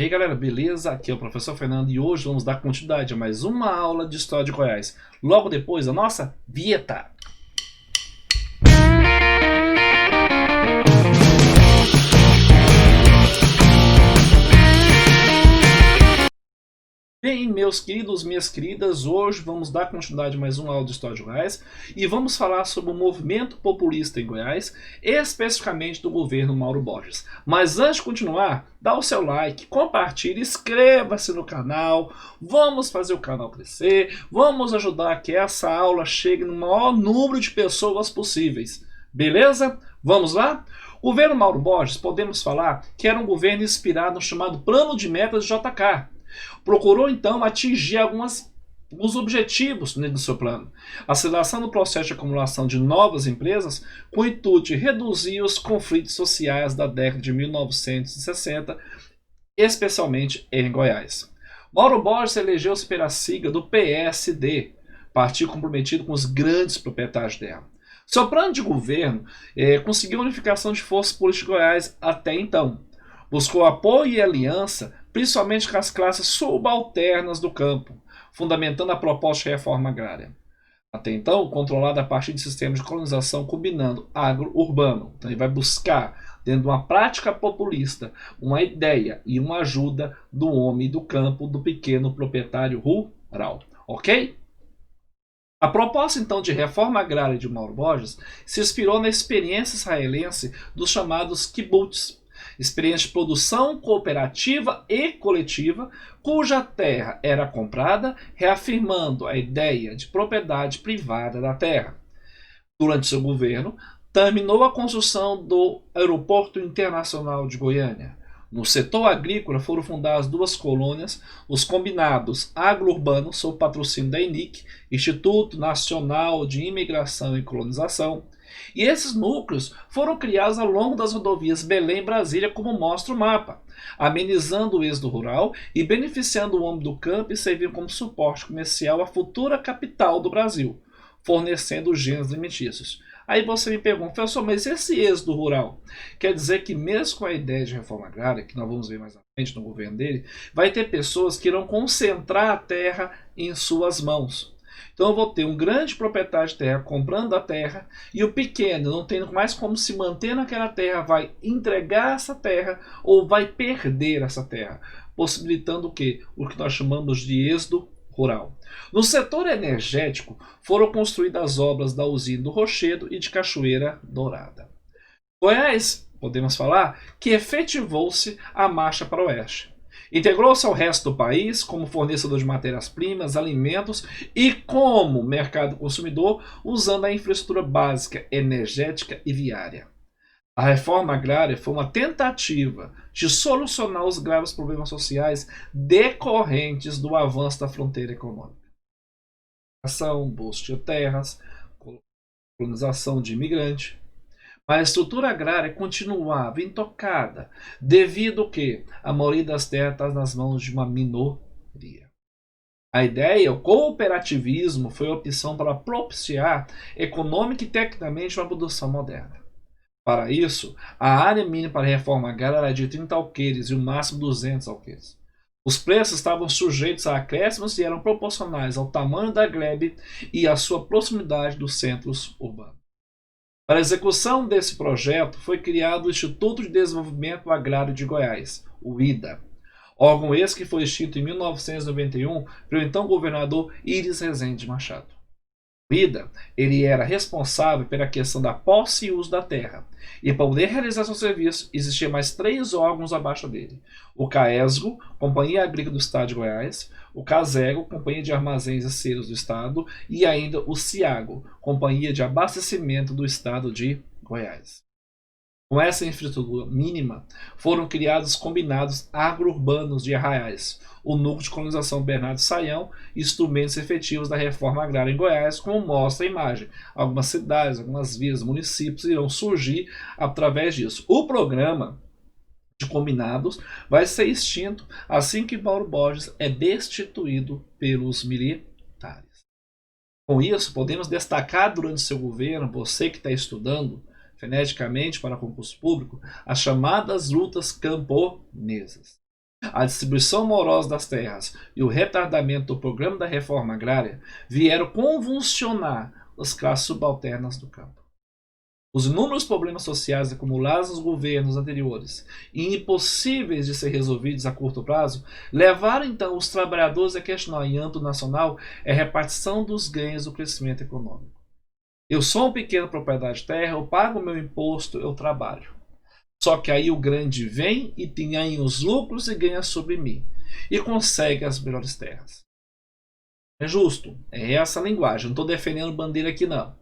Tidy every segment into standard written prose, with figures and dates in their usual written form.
E aí galera, beleza? Aqui é o professor Fernando e hoje vamos dar continuidade a mais uma aula de História de Goiás. Logo depois da nossa vinheta. Bem, meus queridos, minhas queridas, hoje vamos dar continuidade a mais uma aula de História de Goiás e vamos falar sobre o movimento populista em Goiás, especificamente do governo Mauro Borges. Mas antes de continuar, dá o seu like, compartilhe, inscreva-se no canal, vamos fazer o canal crescer, vamos ajudar a que essa aula chegue no maior número de pessoas possíveis. Beleza? Vamos lá? O governo Mauro Borges, podemos falar que era um governo inspirado no chamado Plano de Metas de JK. Procurou então atingir alguns objetivos do seu plano. Aceleração do processo de acumulação de novas empresas com o intuito de reduzir os conflitos sociais da década de 1960, especialmente em Goiás. Mauro Borges elegeu-se pela sigla do PSD, partido comprometido com os grandes proprietários de terra. Seu plano de governo conseguiu a unificação de forças políticas de Goiás até então. Buscou apoio e aliança, principalmente com as classes subalternas do campo, fundamentando a proposta de reforma agrária. Até então, controlada a partir de sistemas de colonização combinando agro-urbano. Então, ele vai buscar, dentro de uma prática populista, uma ideia e uma ajuda do homem do campo, do pequeno proprietário rural. Ok? A proposta, então, de reforma agrária de Mauro Borges se inspirou na experiência israelense dos chamados kibbutz, experiência de produção cooperativa e coletiva, cuja terra era comprada, reafirmando a ideia de propriedade privada da terra. Durante seu governo, terminou a construção do Aeroporto Internacional de Goiânia. No setor agrícola foram fundadas duas colônias, os combinados agro-urbanos, sob patrocínio da INIC, Instituto Nacional de Imigração e Colonização. E esses núcleos foram criados ao longo das rodovias Belém-Brasília, como mostra o mapa, amenizando o êxodo rural e beneficiando o homem do campo e servindo como suporte comercial à futura capital do Brasil, fornecendo gêneros alimentícios. Aí você me pergunta, professor, mas esse êxodo rural quer dizer que mesmo com a ideia de reforma agrária, que nós vamos ver mais à frente no governo dele, vai ter pessoas que irão concentrar a terra em suas mãos. Então eu vou ter um grande proprietário de terra comprando a terra e o pequeno, não tendo mais como se manter naquela terra, vai entregar essa terra ou vai perder essa terra, possibilitando o quê? O que nós chamamos de êxodo rural. No setor energético foram construídas as obras da usina do Rochedo e de Cachoeira Dourada. Goiás, podemos falar, que efetivou-se a marcha para o oeste. Integrou-se ao resto do país como fornecedor de matérias-primas, alimentos e como mercado consumidor, usando a infraestrutura básica energética e viária. A reforma agrária foi uma tentativa de solucionar os graves problemas sociais decorrentes do avanço da fronteira econômica. Bolsa de terras, colonização de imigrante. Mas a estrutura agrária continuava intocada, devido ao que a maioria das terras está nas mãos de uma minoria. A ideia, o cooperativismo, foi a opção para propiciar econômica e tecnicamente uma produção moderna. Para isso, a área mínima para a reforma agrária era de 30 alqueires e o máximo 200 alqueires. Os preços estavam sujeitos a acréscimos e eram proporcionais ao tamanho da glebe e à sua proximidade dos centros urbanos. Para a execução desse projeto foi criado o Instituto de Desenvolvimento Agrário de Goiás, o IDA, órgão esse que foi extinto em 1991 pelo então governador Íris Rezende Machado. O IDA ele era responsável pela questão da posse e uso da terra, e para poder realizar seu serviço existiam mais 3 órgãos abaixo dele: o CAESGO, Companhia Agrícola do Estado de Goiás, o CASEGO, Companhia de Armazéns e Ceros do Estado, e ainda o CIAGO, Companhia de Abastecimento do Estado de Goiás. Com essa infraestrutura mínima, foram criados combinados agro-urbanos de Arraiais, o núcleo de colonização Bernardo Saião, instrumentos efetivos da reforma agrária em Goiás, como mostra a imagem. Algumas cidades, algumas vilas, municípios irão surgir através disso. O programa de combinados vai ser extinto assim que Mauro Borges é destituído pelos militares. Com isso, podemos destacar durante seu governo, você que está estudando freneticamente para concurso público, as chamadas lutas camponesas. A distribuição morosa das terras e o retardamento do programa da reforma agrária vieram convulsionar as classes subalternas do campo. Os inúmeros problemas sociais acumulados nos governos anteriores e impossíveis de ser resolvidos a curto prazo levaram então os trabalhadores a questionar em âmbito nacional a repartição dos ganhos do crescimento econômico. Eu sou um pequeno proprietário de terra, eu pago o meu imposto, eu trabalho. Só que aí o grande vem e tem aí os lucros e ganha sobre mim. E consegue as melhores terras. É justo. É essa a linguagem. Não estou defendendo bandeira aqui não.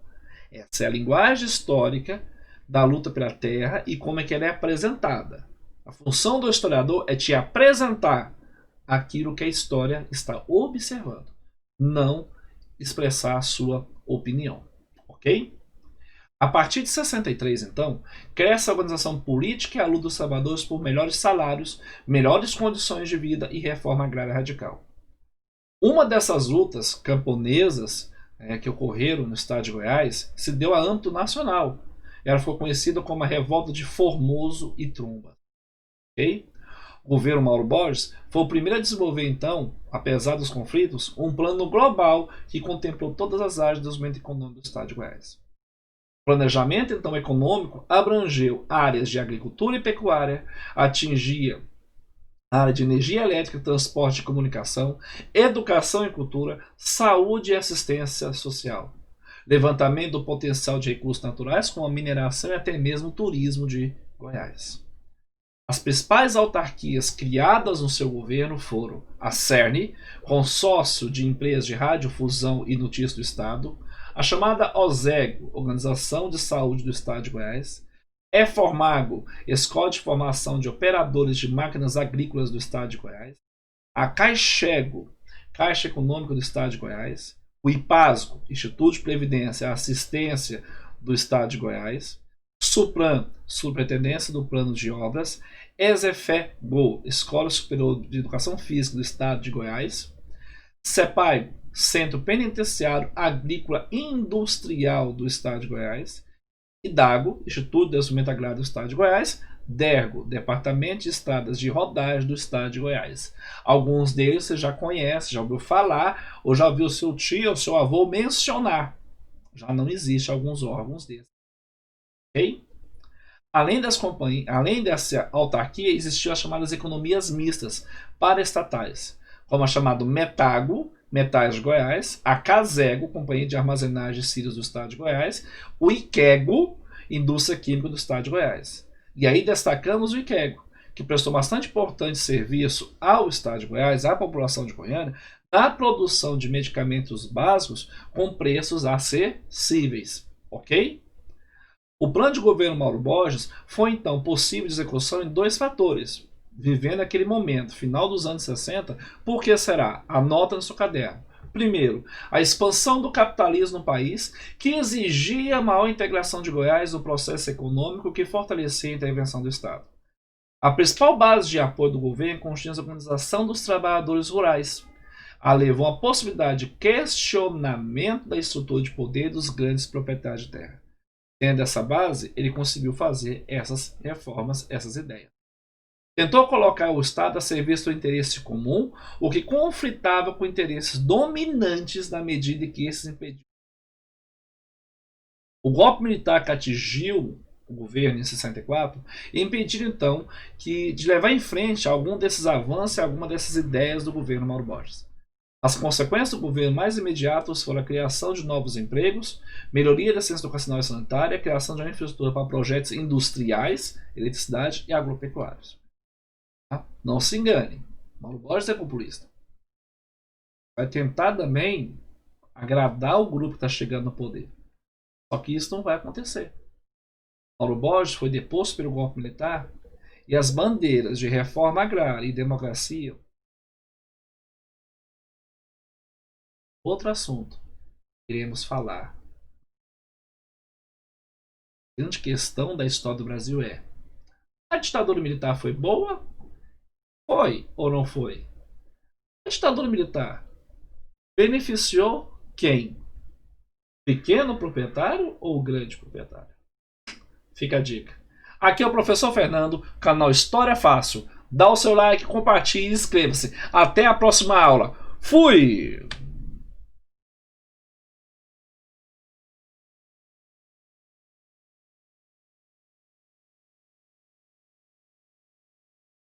Essa é a linguagem histórica da luta pela terra e como é que ela é apresentada. A função do historiador é te apresentar aquilo que a história está observando. Não expressar a sua opinião. Ok? A partir de 63, então, cresce a organização política e a luta dos trabalhadores por melhores salários, melhores condições de vida e reforma agrária radical. Uma dessas lutas camponesas que ocorreram no estado de Goiás se deu a âmbito nacional. Ela foi conhecida como a Revolta de Formoso e Tromba. Okay? O governo Mauro Borges foi o primeiro a desenvolver, então, apesar dos conflitos, um plano global que contemplou todas as áreas do desenvolvimento econômico do estado de Goiás. O planejamento então econômico abrangeu áreas de agricultura e pecuária, atingia a área de energia elétrica, transporte e comunicação, educação e cultura, saúde e assistência social, levantamento do potencial de recursos naturais como a mineração e até mesmo o turismo de Goiás. As principais autarquias criadas no seu governo foram a CERN, Consórcio de Empresas de Radiodifusão e Notícias do Estado, a chamada OSEGO, Organização de Saúde do Estado de Goiás, EFORMAGO, Escola de Formação de Operadores de Máquinas Agrícolas do Estado de Goiás, a CAIXEGO, Caixa Econômica do Estado de Goiás, o IPASGO, Instituto de Previdência e Assistência do Estado de Goiás, SUPRAM, Superintendência do Plano de Obras, ESEFEGO, Escola Superior de Educação Física do Estado de Goiás, CEPAI, Centro Penitenciário Agrícola Industrial do Estado de Goiás, IDAGO, Instituto de Desenvolvimento Agrário do Estado de Goiás, DERGO, Departamento de Estradas de Rodagem do Estado de Goiás. Alguns deles você já conhece, já ouviu falar, ou já viu seu tio ou seu avô mencionar. Já não existe alguns órgãos desses. Ok? Além dessa autarquia, existiam as chamadas economias mistas paraestatais, como a chamada METAGO, Metais de Goiás, a CASEGO, Companhia de Armazenagem de Sírios do Estado de Goiás, o IQEGO, Indústria Química do Estado de Goiás. E aí destacamos o IQEGO, que prestou bastante importante serviço ao Estado de Goiás, à população de Goiânia, na produção de medicamentos básicos com preços acessíveis. Ok? O plano de governo Mauro Borges foi então possível de execução em dois fatores. Vivendo aquele momento, final dos anos 60, por que será? Anota no seu caderno. Primeiro, a expansão do capitalismo no país, que exigia a maior integração de Goiás no processo econômico que fortalecia a intervenção do Estado. A principal base de apoio do governo consistia na organização dos trabalhadores rurais. A levou a possibilidade de questionamento da estrutura de poder dos grandes proprietários de terra. Tendo essa base, ele conseguiu fazer essas reformas, essas ideias. Tentou colocar o Estado a serviço do interesse comum, o que conflitava com interesses dominantes na medida em que esses impediam. O golpe militar que atingiu o governo em 64 impediu então de levar em frente algum desses avanços e alguma dessas ideias do governo Mauro Borges. As consequências do governo mais imediatas foram a criação de novos empregos, melhoria da ciência educacional e sanitária, a criação de uma infraestrutura para projetos industriais, eletricidade e agropecuários. Não se engane, Mauro Borges é populista. Vai tentar também agradar o grupo que está chegando no poder. Só que isso não vai acontecer. Mauro Borges foi deposto pelo golpe militar e as bandeiras de reforma agrária e democracia. Outro assunto que iremos falar. A grande questão da história do Brasil é: a ditadura militar foi boa? Foi ou não foi? A ditadura militar beneficiou quem? Pequeno proprietário ou grande proprietário? Fica a dica. Aqui é o professor Fernando, canal História Fácil. Dá o seu like, compartilhe e inscreva-se. Até a próxima aula. Fui!